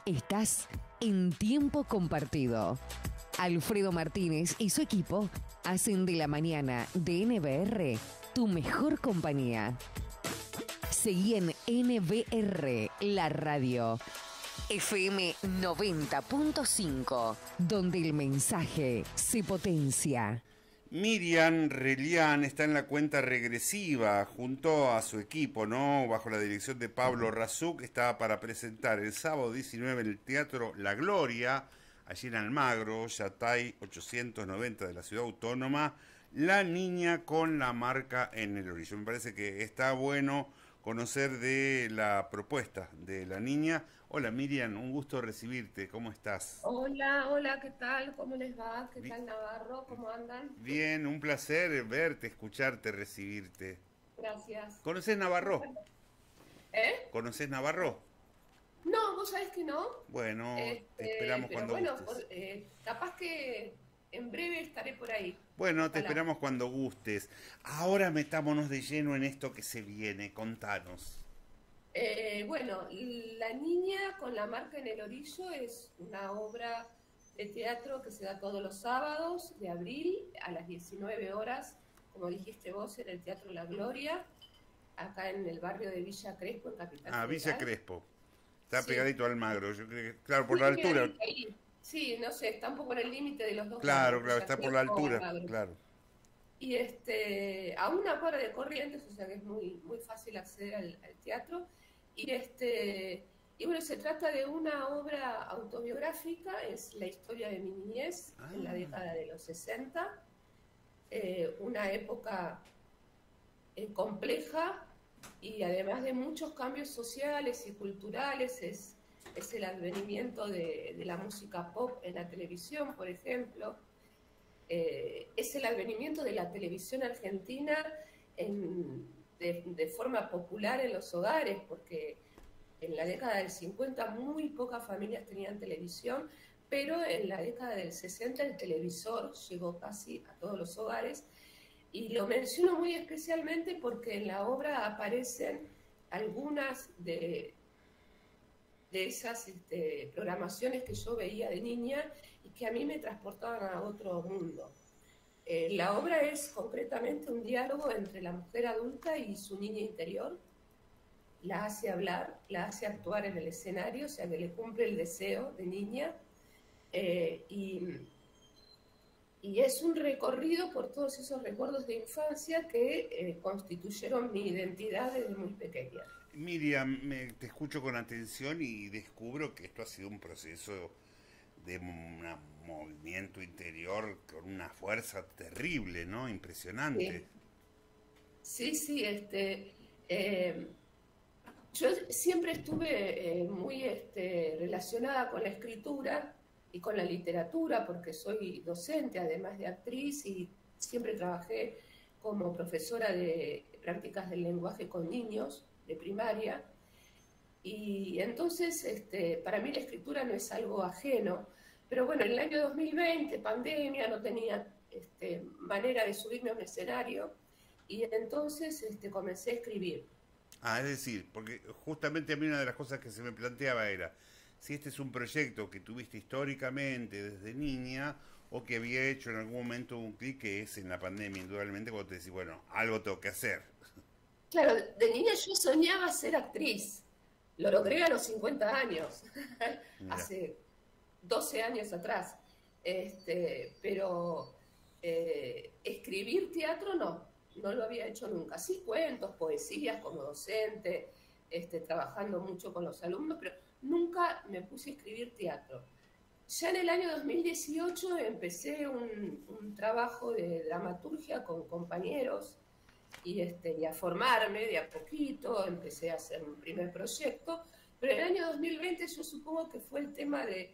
Estás en Tiempo Compartido. Alfredo Martínez y su equipo hacen de la mañana de NBR tu mejor compañía. Seguí en NBR, la radio. FM 90.5, donde el mensaje se potencia. Miriam Relián está en la cuenta regresiva junto a su equipo, ¿no? Bajo la dirección de Pablo Razuk, está para presentar el sábado 19 en el Teatro La Gloria, allí en Almagro, Yatay 890 de la Ciudad Autónoma, La Niña con la Marca en el Orillo. Me parece que está bueno conocer de la propuesta de La Niña. Hola Miriam, un gusto recibirte, ¿cómo estás? Hola, ¿qué tal? ¿Cómo les va? ¿Qué tal Navarro? ¿Cómo andan? Bien, un placer verte, escucharte, recibirte. Gracias. ¿Conoces Navarro? ¿Eh? ¿Conoces Navarro? No, vos sabés que no. Bueno, te esperamos Pero cuando bueno, gustes. capaz que en breve estaré por ahí. Bueno, te Ojalá. esperamos cuando gustes. Ahora metámonos de lleno en esto que se viene, contanos. Bueno, La Niña con la Marca en el Orillo es una obra de teatro que se da todos los sábados de abril a las 19 horas, como dijiste vos, en el Teatro La Gloria, acá en el barrio de Villa Crespo, en Capital Ah, Villa Federal. Crespo. Está Sí. pegadito al Almagro. Yo creo que, claro, por Muy la altura. pegadito ahí. Sí, no sé, está un poco en el límite de los dos Claro, barrios, claro, Villa está por la Crespo, altura. Almagro. Claro. Y a una cuadra de Corrientes, o sea que es muy fácil acceder al teatro. Y bueno, se trata de una obra autobiográfica, es la historia de mi niñez en la década de los 60, una época compleja y además de muchos cambios sociales y culturales, es el advenimiento de la música pop en la televisión, por ejemplo, es el advenimiento de la televisión argentina de forma popular en los hogares, porque en la década del 50 muy pocas familias tenían televisión, pero en la década del 60 el televisor llegó casi a todos los hogares. Y lo menciono muy especialmente porque en la obra aparecen algunas de esas programaciones que yo veía de niña y que a mí me transportaban a otro mundo. La obra es concretamente un diálogo entre la mujer adulta y su niña interior. La hace hablar, la hace actuar en el escenario, o sea que le cumple el deseo de niña. Y es un recorrido por todos esos recuerdos de infancia que constituyeron mi identidad desde muy pequeña. Miriam, te escucho con atención y descubro que esto ha sido un proceso de un movimiento interior con una fuerza terrible, ¿no? Impresionante. Sí, yo siempre estuve muy relacionada con la escritura y con la literatura, porque soy docente, además de actriz, y siempre trabajé como profesora de prácticas del lenguaje con niños de primaria. Y entonces, para mí la escritura no es algo ajeno, pero bueno, en el año 2020, pandemia, no tenía manera de subirme a un escenario, y entonces comencé a escribir. Ah, es decir, porque justamente a mí una de las cosas que se me planteaba era si este es un proyecto que tuviste históricamente desde niña o que había hecho en algún momento un clic, que es en la pandemia, indudablemente, cuando te decís, bueno, algo tengo que hacer. Claro, de niña yo soñaba ser actriz. Lo logré a los 50 años, Mira. hace 12 años atrás. Pero escribir teatro no lo había hecho nunca. Sí, cuentos, poesías como docente, trabajando mucho con los alumnos, pero nunca me puse a escribir teatro. Ya en el año 2018 empecé un trabajo de dramaturgia con compañeros y a formarme de a poquito, empecé a hacer un primer proyecto, pero en el año 2020 yo supongo que fue el tema de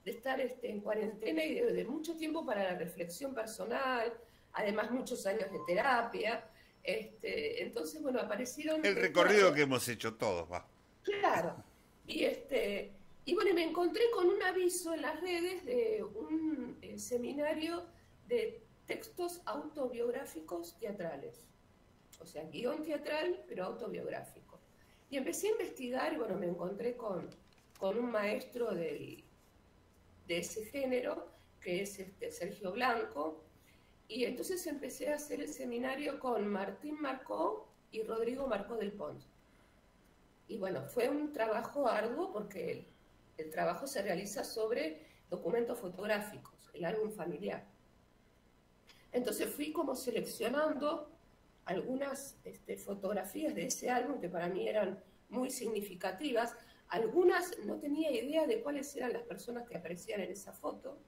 estar en cuarentena y de mucho tiempo para la reflexión personal, además muchos años de terapia, entonces bueno, aparecieron... El recorrido que hemos hecho todos, va. Claro, y y bueno, me encontré con un aviso en las redes de un seminario de textos autobiográficos teatrales, o sea, guión teatral, pero autobiográfico. Y empecé a investigar y bueno, me encontré con con un maestro de ese género, que es Sergio Blanco, y entonces empecé a hacer el seminario con Martín Marcó y Rodrigo Marcó del Pont. Y bueno, fue un trabajo arduo porque el trabajo se realiza sobre documentos fotográficos, el álbum familiar. Entonces fui como seleccionando algunas fotografías de ese álbum que para mí eran muy significativas. Algunas no tenía idea de cuáles eran las personas que aparecían en esa foto.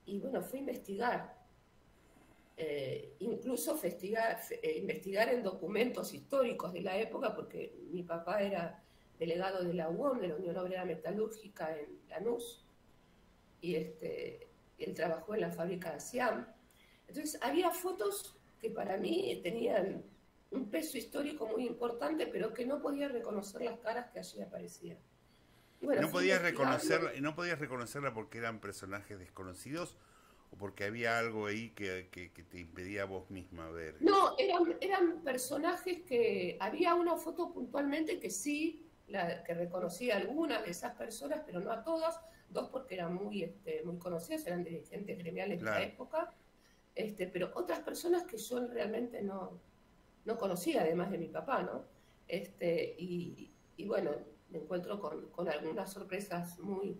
Y bueno, fui a investigar. Incluso investigar en documentos históricos de la época, porque mi papá era delegado de la UOM, de la Unión Obrera Metalúrgica en Lanús, y él trabajó en la fábrica de Siam. Entonces había fotos que para mí tenían un peso histórico muy importante, pero que no podía reconocer las caras que allí aparecían. Y bueno, ¿No podías reconocerla porque eran personajes desconocidos o porque había algo ahí que te impedía a vos misma ver? No, eran personajes que... Había una foto puntualmente que sí, que reconocía a algunas de esas personas, pero no a todas. Dos porque eran muy conocidas, eran dirigentes gremiales de la época. Pero otras personas que yo realmente no conocía, además de mi papá, ¿no? Y bueno, me encuentro con algunas sorpresas muy,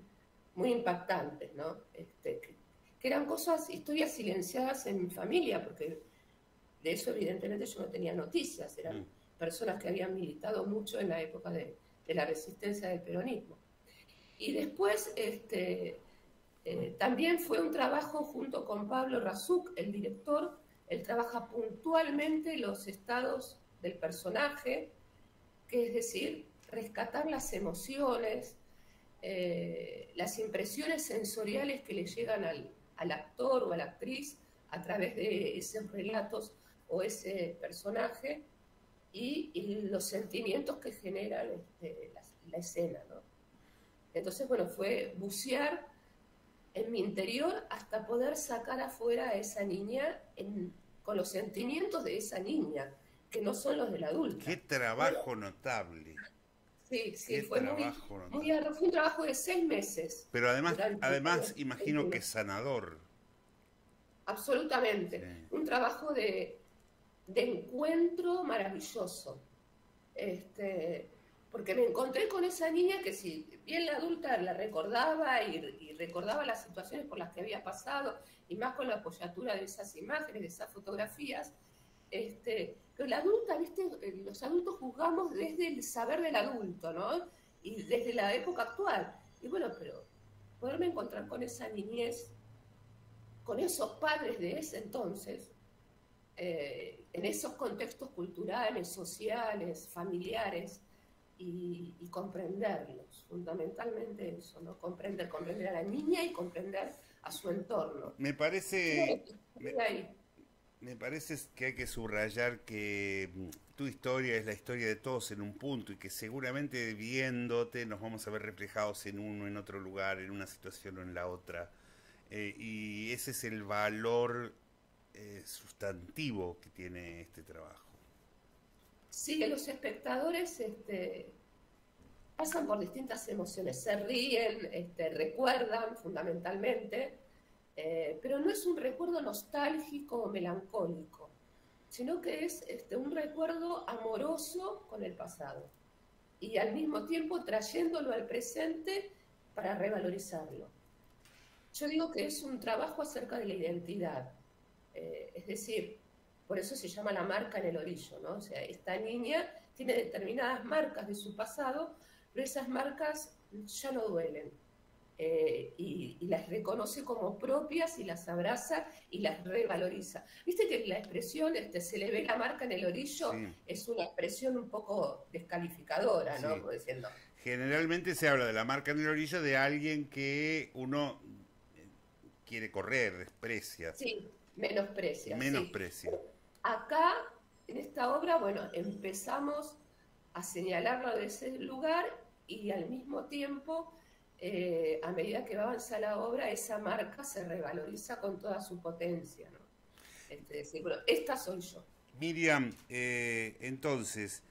muy impactantes, ¿no? Que eran historias silenciadas en mi familia, porque de eso evidentemente yo no tenía noticias, eran personas que habían militado mucho en la época de la resistencia del peronismo. Y después también fue un trabajo junto con Pablo Razuk, el director. Él trabaja puntualmente los estados del personaje, que es decir, rescatar las emociones, las impresiones sensoriales que le llegan al actor o a la actriz a través de esos relatos o ese personaje y los sentimientos que genera la escena, ¿no? Entonces, bueno, fue bucear en mi interior hasta poder sacar afuera a esa niña con los sentimientos de esa niña, que no son los del adulto. ¡Qué trabajo notable! Sí, fue muy arduo. Fue un trabajo de 6 meses. Pero además imagino que sanador. Absolutamente. Sí. Un trabajo de encuentro maravilloso. Porque me encontré con esa niña que si bien la adulta la recordaba y recordaba las situaciones por las que había pasado, y más con la apoyatura de esas imágenes, de esas fotografías, pero la adulta, ¿viste? Los adultos juzgamos desde el saber del adulto, ¿no? Y desde la época actual. Y bueno, pero poderme encontrar con esa niñez, con esos padres de ese entonces, en esos contextos culturales, sociales, familiares, y comprenderlos, fundamentalmente eso, ¿no? Comprender a la niña y comprender a su entorno. Me parece que hay que subrayar que tu historia es la historia de todos en un punto y que seguramente viéndote nos vamos a ver reflejados en uno, en otro lugar, en una situación o en la otra. Y ese es el valor sustantivo que tiene este trabajo. Sí, los espectadores pasan por distintas emociones, se ríen, recuerdan fundamentalmente, pero no es un recuerdo nostálgico o melancólico, sino que es un recuerdo amoroso con el pasado y al mismo tiempo trayéndolo al presente para revalorizarlo. Yo digo que es un trabajo acerca de la identidad, es decir, por eso se llama la marca en el orillo, ¿no? O sea, esta niña tiene determinadas marcas de su pasado, pero esas marcas ya no duelen. Y las reconoce como propias y las abraza y las revaloriza. Viste que la expresión se le ve la marca en el orillo, sí. Es una expresión un poco descalificadora, ¿no? Sí. Como diciendo. Generalmente se habla de la marca en el orillo de alguien que uno quiere correr, desprecia. Sí, menosprecia. Menosprecia. Sí. Acá, en esta obra, bueno, empezamos a señalarlo de ese lugar y al mismo tiempo, a medida que va avanzando la obra, esa marca se revaloriza con toda su potencia, ¿no? Es decir, bueno, esta soy yo. Miriam, entonces,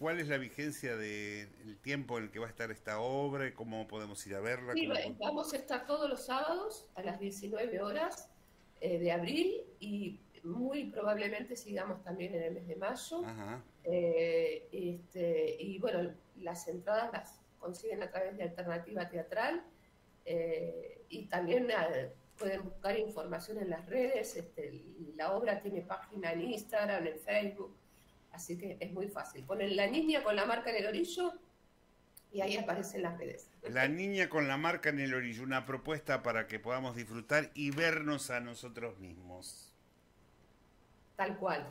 ¿cuál es la vigencia del tiempo en el que va a estar esta obra y cómo podemos ir a verla? Sí, vamos a estar todos los sábados a las 19 horas de abril y muy probablemente sigamos también en el mes de mayo. Ajá. Y bueno, las entradas las consiguen a través de Alternativa Teatral y también pueden buscar información en las redes. La obra tiene página en Instagram, en Facebook, así que es muy fácil. Ponen La Niña con la marca en el orillo y ahí aparecen las redes. La Niña con la marca en el orillo, una propuesta para que podamos disfrutar y vernos a nosotros mismos. Tal cual.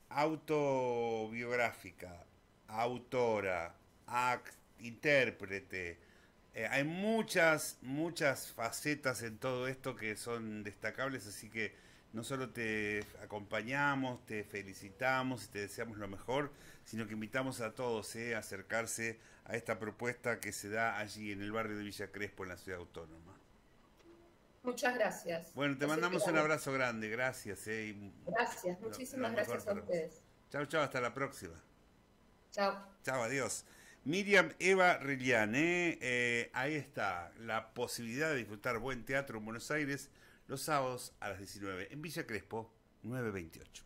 Autobiográfica, autora, intérprete. Hay muchas facetas en todo esto que son destacables, así que no solo te acompañamos, te felicitamos y te deseamos lo mejor, sino que invitamos a todos a acercarse a esta propuesta que se da allí en el barrio de Villa Crespo, en la ciudad autónoma. Muchas gracias. Bueno, te mandamos un abrazo grande, gracias. Gracias, muchísimas gracias a ustedes. Chao, chao, hasta la próxima. Chao. Chao, adiós. Miriam Eva Rilian, ahí está, la posibilidad de disfrutar buen teatro en Buenos Aires los sábados a las 19 en Villa Crespo 928.